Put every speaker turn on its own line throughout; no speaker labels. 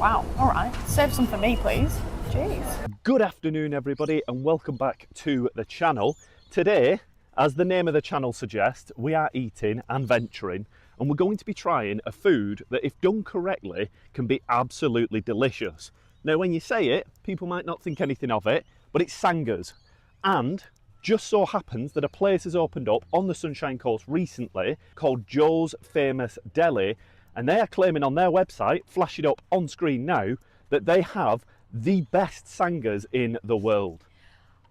wow, all right. Save some for me, please. Jeez.
Good afternoon, everybody, and welcome back to the channel. Today, as the name of the channel suggests, we are eating and venturing, and we're going to be trying a food that, if done correctly, can be absolutely delicious. Now, when you say it, people might not think anything of it, but it's sangas. And just so happens that a place has opened up on the Sunshine Coast recently called Joe's Famous Deli, and they are claiming on their website, flash it up on screen now, that they have the best sangas in the world.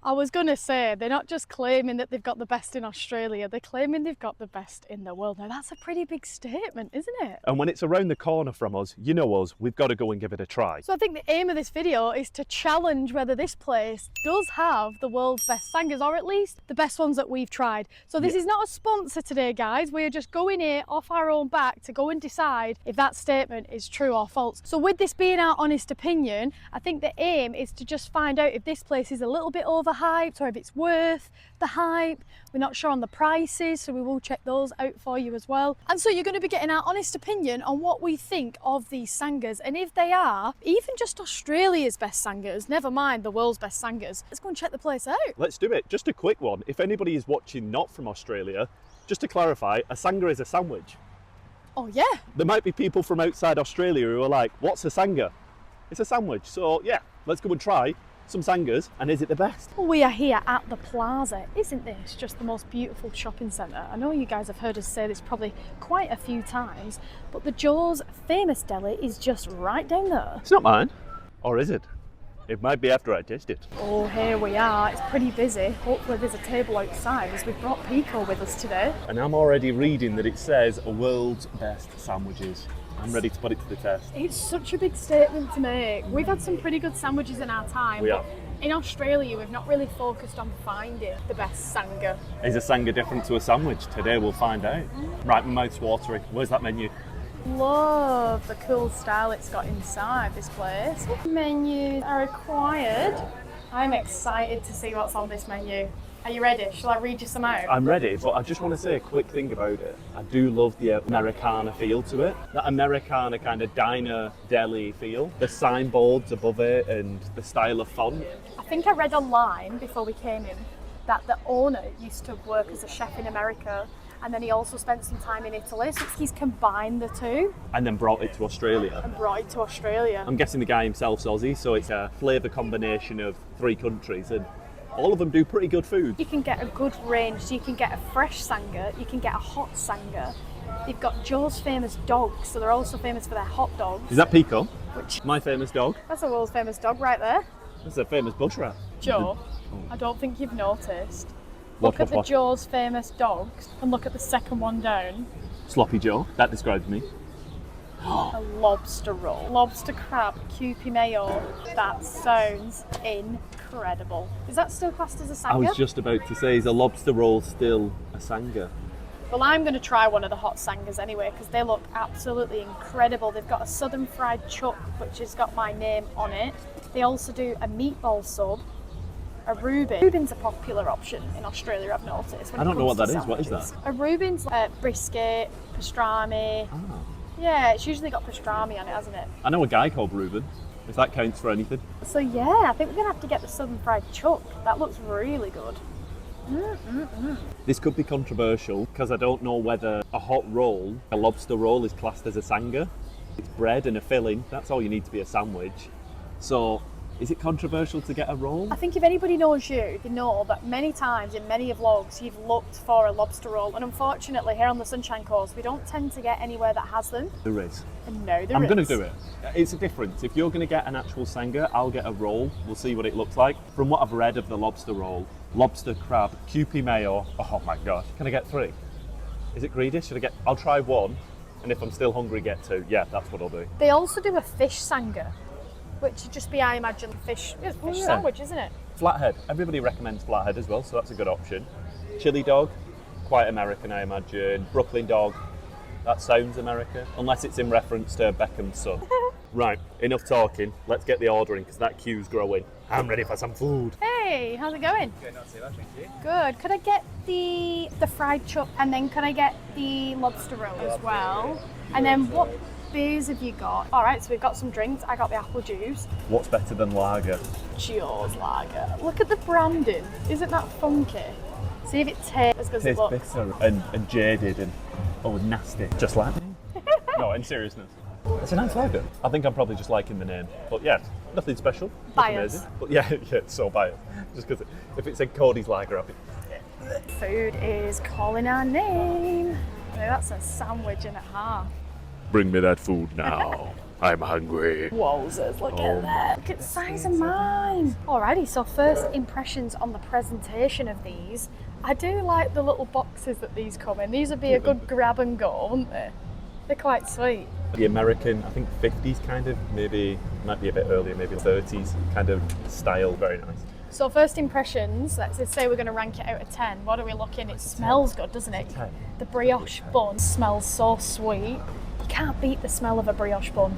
I was going to say, they're not just claiming that they've got the best in Australia, they're claiming they've got the best in the world. Now that's a pretty big statement, isn't it?
And when it's around the corner from us, you know us, we've got to go and give it a try.
So I think the aim of this video is to challenge whether this place does have the world's best sangas, or at least the best ones that we've tried. So this is not a sponsor today, guys. We are just going here off our own back to go and decide if that statement is true or false. So with this being our honest opinion, I think the aim is to just find out if this place is a little bit overhyped or if it's worth the hype. We're not sure on the prices, so we will check those out for you as well. And so you're going to be getting our honest opinion on what we think of these sangas, and if they are even just Australia's best sangas, never mind the world's best sangas. Let's go and check the place out.
Let's do it. Just a quick one. If anybody is watching not from Australia, just to clarify, a sanga is a sandwich.
Oh yeah.
There might be people from outside Australia who are like, what's a sanga? It's a sandwich. So yeah, let's go and try some sangas, and is it the best?
We are here at the Plaza. Isn't this just the most beautiful shopping centre? I know you guys have heard us say this probably quite a few times, but the Joe's Famous Deli is just right down there.
It's not mine. Or is it? It might be after I taste it.
Oh, here we are. It's pretty busy. Hopefully there's a table outside as we've brought Picco with us today.
And I'm already reading that it says world's best sandwiches. I'm ready to put it to the test.
It's such a big statement to make. We've had some pretty good sandwiches in our time.
We have.
In Australia, we've not really focused on finding the best sanga.
Is a sanga different to a sandwich? Today we'll find out. Right, my mouth's watering. Where's that menu?
Love the cool style it's got inside this place. Menus are required. I'm excited to see what's on this menu. Are you ready? Shall I read you some out?
I'm ready, but I just want to say a quick thing about it. I do love the Americana feel to it. That Americana kind of diner, deli feel. The signboards above it and the style of font.
I think I read online before we came in that the owner used to work as a chef in America, and then he also spent some time in Italy, so he's combined the two.
And then brought it to Australia.
And brought it to Australia.
I'm guessing the guy himself's Aussie, so it's a flavour combination of 3 countries, and all of them do pretty good food.
You can get a good range, so you can get a fresh sanga, you can get a hot sanga. They've got Joe's Famous Dogs, so they're also famous for their hot dogs.
Is that Picco?
Which,
my famous dog?
that's a world's famous dog right there.
That's a famous bush rat.
Joe, I don't think you've noticed. Look at the Joe's Famous Dogs and look at the second one down.
Sloppy Joe, that describes me.
A lobster roll. Lobster crab, Kewpie mayo. That sounds incredible. Is that still classed as a sanga?
I was just about to say, is a lobster roll still a sanga?
Well, I'm going to try one of the hot sangas anyway, because they look absolutely incredible. They've got a southern fried chook, which has got my name on it. They also do a meatball sub, a Reuben. Reuben's a popular option in Australia, I've noticed.
I don't know what that is. What is that?
A Reuben's brisket, pastrami.
Ah.
Yeah, it's usually got pastrami on it, hasn't it?
I know a guy called Reuben, if that counts for anything.
So yeah, I think we're going to have to get the southern fried chook. That looks really good.
This could be controversial because I don't know whether a hot roll, a lobster roll, is classed as a sanga. It's bread and a filling, that's all you need to be a sandwich. So, is it controversial to get a roll?
I think if anybody knows you, they know that many times in many vlogs you've looked for a lobster roll, and unfortunately here on the Sunshine Coast we don't tend to get anywhere that has them.
There is.
And no, there is.
I'm going to do it. It's a difference. If you're going to get an actual sanga, I'll get a roll. We'll see what it looks like. From what I've read of the lobster roll, lobster crab, Kewpie mayo. Oh my gosh. Can I get 3? Is it greedy? I'll try 1, and if I'm still hungry, get 2. Yeah, that's what I'll do.
They also do a fish sanga, which would just be, I imagine, fish sandwich, isn't it?
Flathead. Everybody recommends flathead as well, so that's a good option. Chili dog, quite American, I imagine. Brooklyn dog, that sounds American, unless it's in reference to Beckham's son. Right, enough talking. Let's get the ordering because that queue's growing. I'm ready for some food.
Hey, how's it going?
Good, not too bad, thank you.
Good. Could I get the fried chook, and then could I get the lobster roll as well? And then what beers have you got? All right, so we've got some drinks. I got the apple juice.
What's better than lager?
Cheers, lager. Look at the branding. Isn't that funky? See if it tastes as good as it looks.
Bitter and jaded and nasty. Just like me. No, in seriousness. It's a nice lager. I think I'm probably just liking the name. But yeah, nothing special.
Bias.
Amazing. But yeah, it's so biased. Just because if it said Cody's lager, I'd be...
Food is calling our name. Now that's a sandwich and a half.
Bring me that food now. I'm hungry.
Wowzers, look at that. Look at the size of mine. Alrighty, so first impressions on the presentation of these. I do like the little boxes that these come in. These would be a good grab and go, wouldn't they? They're quite sweet.
The American, I think 50s kind of, maybe, might be a bit earlier, maybe 30s kind of style, very nice.
So first impressions, let's just say we're going to rank it out of 10. What are we looking? It smells good, doesn't it? The brioche bun smells so sweet. You can't beat the smell of a brioche bun.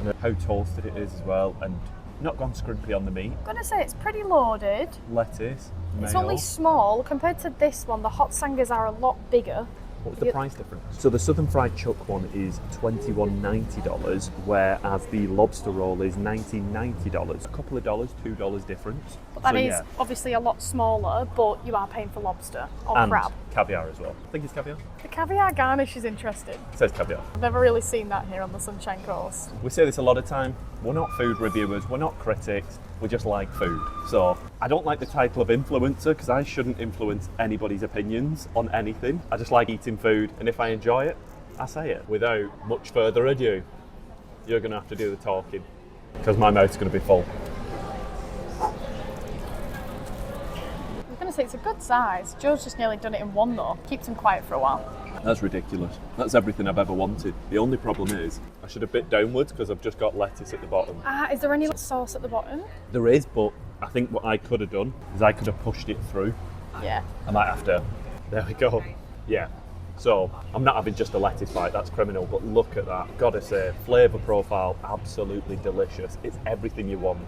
And how toasted it is as well, and not gone scrimpy on the meat.
I'm going to say it's pretty loaded.
Lettuce, mayo.
It's only small. Compared to this one, the hot sangas are a lot bigger.
What's the price difference? So the Southern Fried Chook one is $21.90, whereas the Lobster Roll is $19.90. A couple of dollars, $2 difference.
But that is obviously a lot smaller, but you are paying for lobster or
and
crab.
Caviar as well. I think it's caviar.
The caviar garnish is interesting.
It says caviar.
I've never really seen that here on the Sunshine Coast.
We say this a lot of time. We're not food reviewers, we're not critics, we just like food. So I don't like the title of influencer because I shouldn't influence anybody's opinions on anything. I just like eating food, and if I enjoy it, I say it. Without much further ado, you're going to have to do the talking because my mouth's going to be full.
I was going to say it's a good size. Joe's just nearly done it in one though. Keeps him quiet for a while.
That's ridiculous. That's everything I've ever wanted. The only problem is I should have bit downwards because I've just got lettuce at the bottom.
Is there any sauce at the bottom?
There is, but I think what I could have done is I could have pushed it through.
Yeah.
I might have to. There we go. Yeah. So I'm not having just a lettuce bite, that's criminal, but look at that. Gotta say, flavour profile, absolutely delicious. It's everything you want.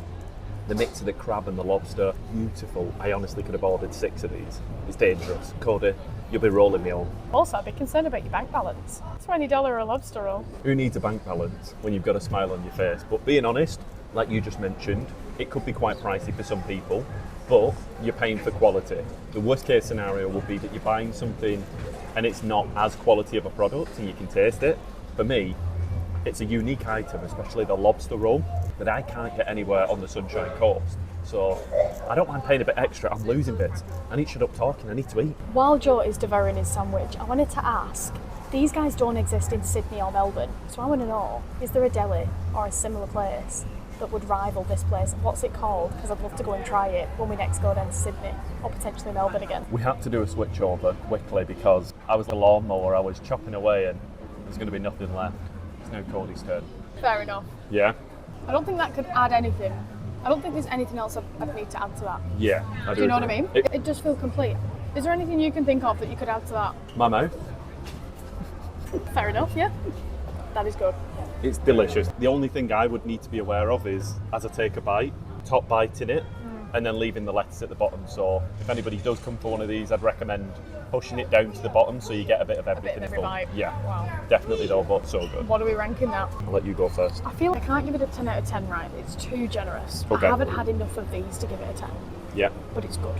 The mix of the crab and the lobster, beautiful. I honestly could have ordered 6 of these. It's dangerous. Cody, you'll be rolling me on.
Also, I'd be concerned about your bank balance. $20 a lobster roll.
Who needs a bank balance when you've got a smile on your face? But being honest, like you just mentioned, it could be quite pricey for some people, but you're paying for quality. The worst case scenario would be that you're buying something and it's not as quality of a product and you can taste it. For me, it's a unique item, especially the lobster roll, that I can't get anywhere on the Sunshine Coast. So I don't mind paying a bit extra. I'm losing bits. I need to shut up talking. I need to eat.
While Joe is devouring his sandwich, I wanted to ask, these guys don't exist in Sydney or Melbourne. So I want to know, is there a deli or a similar place that would rival this place? What's it called? Because I'd love to go and try it when we next go down to Sydney or potentially Melbourne again.
We had to do a switch over quickly because I was a lawnmower. I was chopping away and there's going to be nothing left. It's now Cody's turn.
Fair enough.
Yeah?
I don't think that could add anything. I don't think there's anything else I'd need to add to that.
Yeah, I do.
Do you know what I mean? It does feel complete. Is there anything you can think of that you could add to that?
My mouth.
Fair enough, yeah. That is good.
It's delicious. The only thing I would need to be aware of is, as I take a bite, top biting it, and then leaving the lettuce at the bottom. So if anybody does come for one of these, I'd recommend pushing it down to the bottom so you get a bit of everything.
A bit of every
full.
bite.
Yeah,
Wow.
definitely though, but so good.
What are we ranking that?
I'll let you go first.
I feel like I can't give it a 10 out of 10 right. It's too generous.
Okay.
I haven't had enough of these to give it a 10,
Yeah.
but it's good.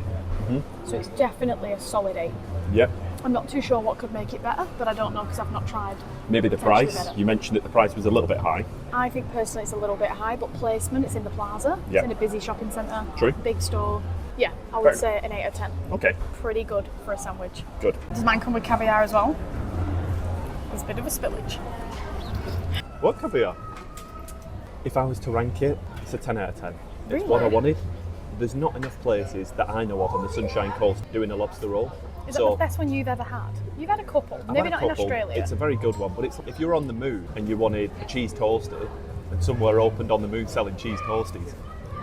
So it's definitely a solid 8.
Yeah.
I'm not too sure what could make it better, but I don't know because I've not tried.
Maybe the
Potentially
price.
better.
You mentioned that the price was a little bit high.
I think personally it's a little bit high, but placement, it's in the plaza.
Yeah.
It's in a busy shopping centre.
True.
Big store. Yeah, I would
Fair
say an 8 out of 10.
Okay,
Pretty good for a sandwich.
good.
Does mine come with caviar as well? There's a bit of a spillage.
What caviar? If I was to rank it, it's a 10 out of 10. It's
Really?
what I wanted. There's not enough places that I know of on the Sunshine Coast doing a lobster roll.
Is that the best one you've ever had? You've had a couple,
I've
maybe
had a
not in
couple.
Australia.
It's a very good one, but it's if you're on the moon and you wanted a cheese toasty and somewhere opened on the moon selling cheese toasties,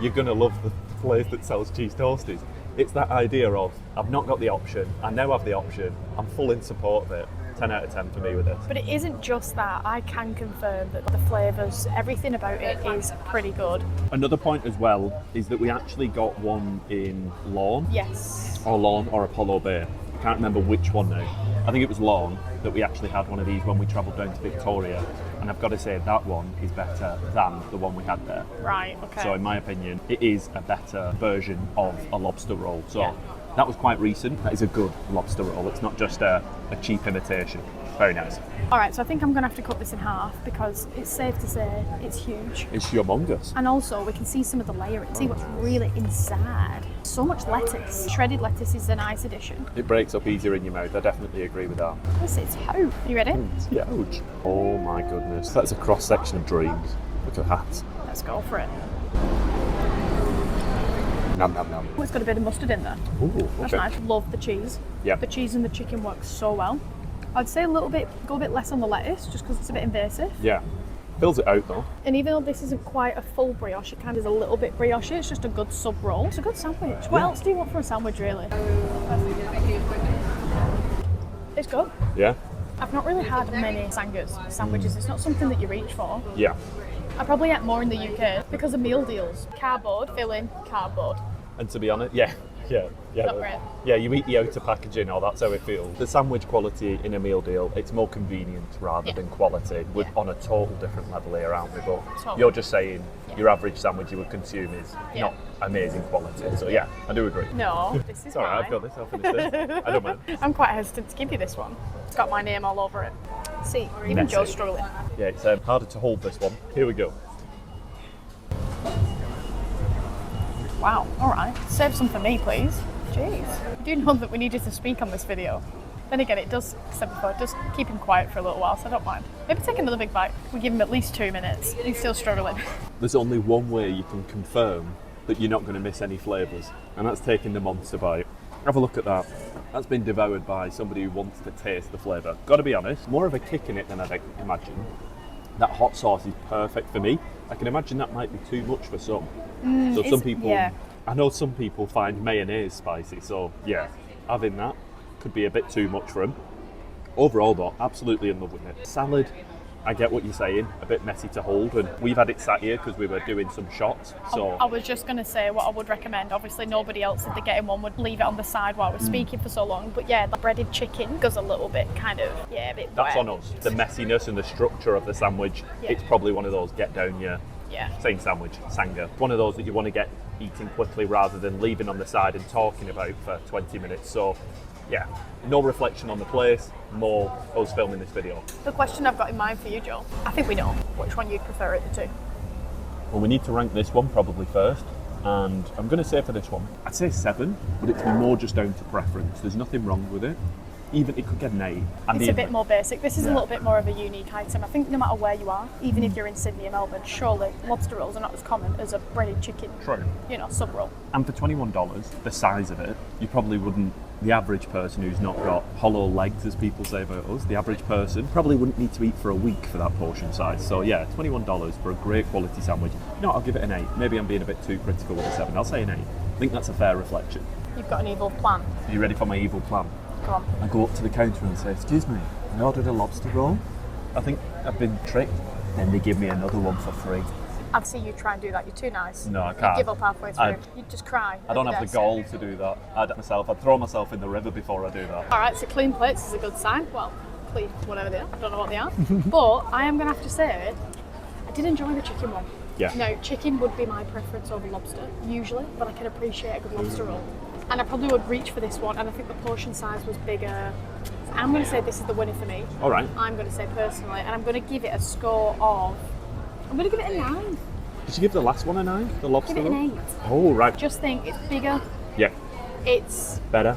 you're going to love the place that sells cheese toasties. It's that idea of, I've not got the option, I now have the option, I'm full in support of it. 10 out of 10 for me with this.
But it isn't just that. I can confirm that the flavours, everything about it is pretty good.
Another point as well is that we actually got one in Lawn,
Yes.
or Apollo Bay. I can't can't remember which one now. I think it was Lawn that we actually had one of these when we travelled down to Victoria, and I've got to say that one is better than the one we had there.
Right, okay.
So in my opinion, it is a better version of a lobster roll. So
Yeah.
that was quite recent. That is a good lobster roll. It's not just a cheap imitation. Very nice.
All right, so I think I'm going to have to cut this in half because it's safe to say it's huge.
It's humongous.
And also we can see some of the layering, see what's really inside. So much lettuce. Shredded lettuce is a nice addition.
It breaks up easier in your mouth. I definitely agree with that.
This is huge. You ready?
It's huge. Oh my goodness. That's a cross section of dreams. Look at that.
Let's go for it.
Nom nom nom.
Oh, it's got a bit of mustard in there.
Ooh,
That's
okay.
nice. Love the cheese.
Yeah.
The cheese and the chicken work so well. I'd say go a bit less on the lettuce just because it's a bit invasive.
Yeah. Fills it out though.
And even though this isn't quite a full brioche, it kind of is a little bit brioche. It's just a good sub roll. It's a good sandwich. What else do you want for a sandwich, really? It's good.
Yeah.
I've not really had many sangas sandwiches. It's not something that you reach for.
Yeah.
I probably ate more in the UK because of meal deals. Cardboard, filling, cardboard.
And to be honest, yeah.
Not great.
Yeah, you eat the outer packaging, or that's how it feels. The sandwich quality in a meal deal, it's more convenient rather than quality. We're on a total different level here, aren't we? But
Totally.
you're just saying your average sandwich you would consume is not amazing quality. So yeah, I do agree.
No, this is
It's alright, I've got this, I'll finish this. I don't mind.
I'm quite hesitant to give you this one. It's got my name all over it. See, even
Messy.
Joe's struggling.
Yeah, it's harder to hold this one. Here we go.
Wow, all right. Save some for me, please. Jeez. I do know that we needed to speak on this video. Then again, it does, said before, it does keep him quiet for a little while, so I don't mind. Maybe take another big bite. We give him at least 2 minutes. He's still struggling.
There's only one way you can confirm that you're not going to miss any flavours, and that's taking the monster bite. Have a look at that. That's been devoured by somebody who wants to taste the flavour. Got to be honest, more of a kick in it than I'd imagine. That hot sauce is perfect for me. I can imagine that might be too much for some. So some people, I know some people find mayonnaise spicy, so yeah, having that could be a bit too much for them. Overall though, absolutely in love with it. Salad, I get what you're saying, a bit messy to hold, and we've had it sat here because we were doing some shots, so...
I was just going to say what I would recommend. Obviously nobody else, if they're getting one, would leave it on the side while we're speaking for so long. But yeah, the breaded chicken goes a little bit kind of, a bit
That's
wet.
on us. The messiness and the structure of the sandwich, it's probably one of those get down your same sandwich, Sanga. One of those that you want to get eating quickly rather than leaving on the side and talking about for 20 minutes. So yeah, no reflection on the place, more us filming this video.
The question I've got in mind for you, Joe, I think we know which one you'd prefer it to.
Well, we need to rank this one probably first, and I'm going to say for this one, I'd say 7, but it's more just down to preference. There's nothing wrong with it. Even it could get an 8.
It's a bit more basic. This is a little bit more of a unique item. I think no matter where you are, even if you're in Sydney or Melbourne, surely lobster rolls are not as common as a breaded chicken, sub roll.
And for $21, the size of it, you probably wouldn't, the average person who's not got hollow legs, as people say about us, the average person probably wouldn't need to eat for a week for that portion size. So yeah, $21 for a great quality sandwich. You know, I'll give it an 8. Maybe I'm being a bit too critical with a 7. I'll say an 8. I think that's a fair reflection.
You've got an evil plan.
Are you ready for my evil plan?
Come on.
I go up to the counter and say, excuse me, I ordered a lobster roll. I think I've been tricked. Then they give me another one for free.
I'd see you try and do that. You're too nice.
No, I can't.
You'd give up halfway through. You'd just cry.
I don't have the gall to do that. I'd throw myself in the river before I do that.
All right, so clean plates is a good sign. Well, clean, whatever they are. I don't know what they are. But I am going to have to say, I did enjoy the chicken one.
Yeah.
No, chicken would be my preference over lobster, usually, but I can appreciate a good lobster roll. And I probably would reach for this one, and I think the portion size was bigger. So I'm going to say this is the winner for me.
All right.
I'm going to say personally, and I'm going to give it a score of, I'm going to give it a 9.
Did you give the last one a 9? The lobster
Give it
roll?
an 8.
Oh, right.
Just think it's bigger.
Yeah.
It's
Better.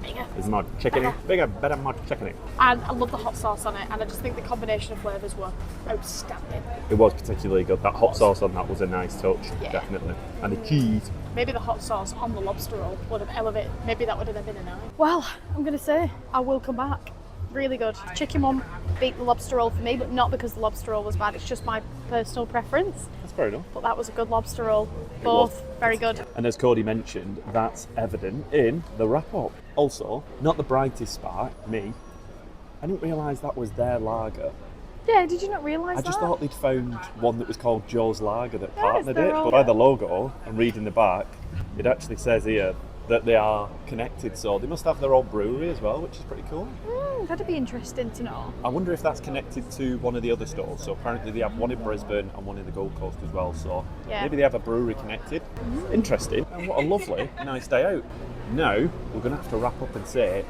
bigger.
It's more chickeny. Bigger, better, more chickeny.
And I love the hot sauce on it, and I just think the combination of flavours were outstanding.
It was particularly good. That hot sauce on that was a nice touch,
Yeah.
definitely. And the cheese.
Maybe the hot sauce on the lobster roll would have elevated, maybe that would have been a 9. Well, I'm going to say I will come back. Really good. Chicken one beat the lobster roll for me, but not because the lobster roll was bad, it's just my personal preference.
That's fair enough.
But that was a good lobster roll. Both very good.
And as Cody mentioned, that's evident in the wrap-up. Also, not the brightest spark, me. I didn't realise that was their lager.
Yeah, did you not realise that?
I just thought they'd found one that was called Joe's Lager that
Yeah,
partnered
it's their
it.
own.
But by the logo and reading the back, it actually says here, that they are connected, so they must have their own brewery as well, which is pretty cool.
That'd be interesting to know.
I wonder if that's connected to one of the other stores. So apparently they have one in Brisbane and one in the Gold Coast as well, so maybe they have a brewery connected. Interesting, and what a lovely, nice day out. Now, we're going to have to wrap up and say,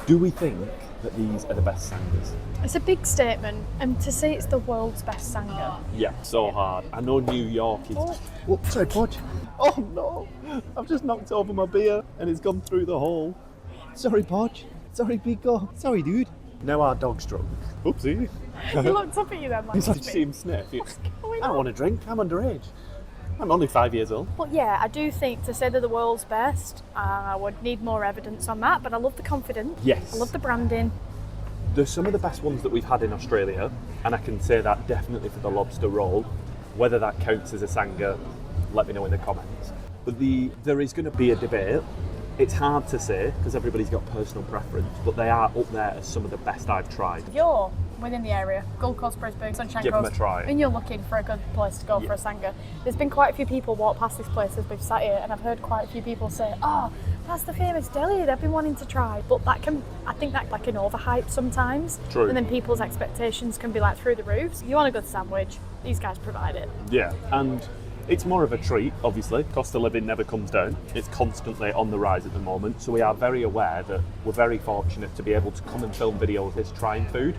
do we think that these are the best sangas?
It's a big statement, and to say it's the world's best Sanga.
Yeah, so hard. I know New York is... Oh, sorry, Podge. Oh no, I've just knocked over my beer and it's gone through the hole. Sorry, Podge. Sorry, Picco. Sorry, dude. Now our dog's drunk. Oopsie.
He looked up at you then like,
Did you see him sniff?
What's going
I don't want a drink, I'm underage. I'm only 5 years old.
But yeah, I do think to say they're the world's best, I would need more evidence on that, but I love the confidence.
Yes.
I love the branding.
They're some of the best ones that we've had in Australia, and I can say that definitely for the Lobster Roll. Whether that counts as a Sanga, let me know in the comments. But there is going to be a debate. It's hard to say because everybody's got personal preference, but they are up there as some of the best I've tried.
If you're within the area, Gold Coast, Brisbane, Sunshine
Give
Coast,
them a try.
and you're looking for a good place to go for a Sanga, there's been quite a few people walk past this place as we've sat here, and I've heard quite a few people say, oh, that's the famous Deli they've been wanting to try. But I think that's like an overhype sometimes.
True.
And then people's expectations can be like through the roof. So you want a good sandwich, these guys provide it.
Yeah, and it's more of a treat, obviously. Cost of living never comes down. It's constantly on the rise at the moment. So we are very aware that we're very fortunate to be able to come and film videos of this trying food.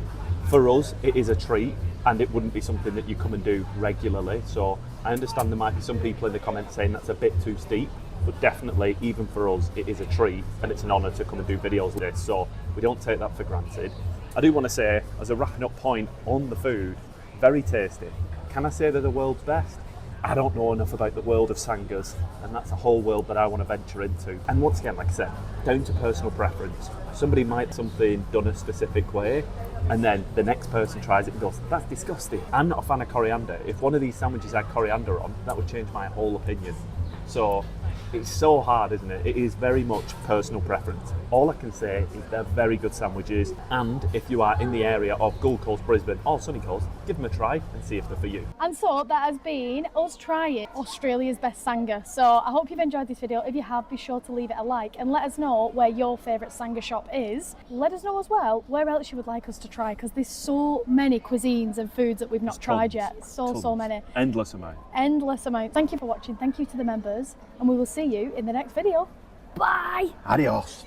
For us, it is a treat, and it wouldn't be something that you come and do regularly. So I understand there might be some people in the comments saying that's a bit too steep, but definitely, even for us, it is a treat, and it's an honour to come and do videos like this. So we don't take that for granted. I do want to say, as a wrapping up point on the food, very tasty. Can I say they're the world's best? I don't know enough about the world of sangas, and that's a whole world that I want to venture into. And once again, like I said, down to personal preference. Somebody might have something done a specific way, and then the next person tries it and goes, that's disgusting. I'm not a fan of coriander. If one of these sandwiches had coriander on, that would change my whole opinion. So it's so hard, isn't it? It is very much personal preference. All I can say is they're very good sandwiches, and if you are in the area of Gold Coast, Brisbane or Sunny Coast, give them a try and see if they're for you.
And so that has been us trying Australia's best Sanga. So I hope you've enjoyed this video. If you have, be sure to leave it a like and let us know where your favourite Sanga shop is. Let us know as well where else you would like us to try, because there's so many cuisines and foods that we've not tried yet. So many.
Endless amount.
Endless amount. Thank you for watching. Thank you to the members, and we will see you in the next video. Bye!
Adios.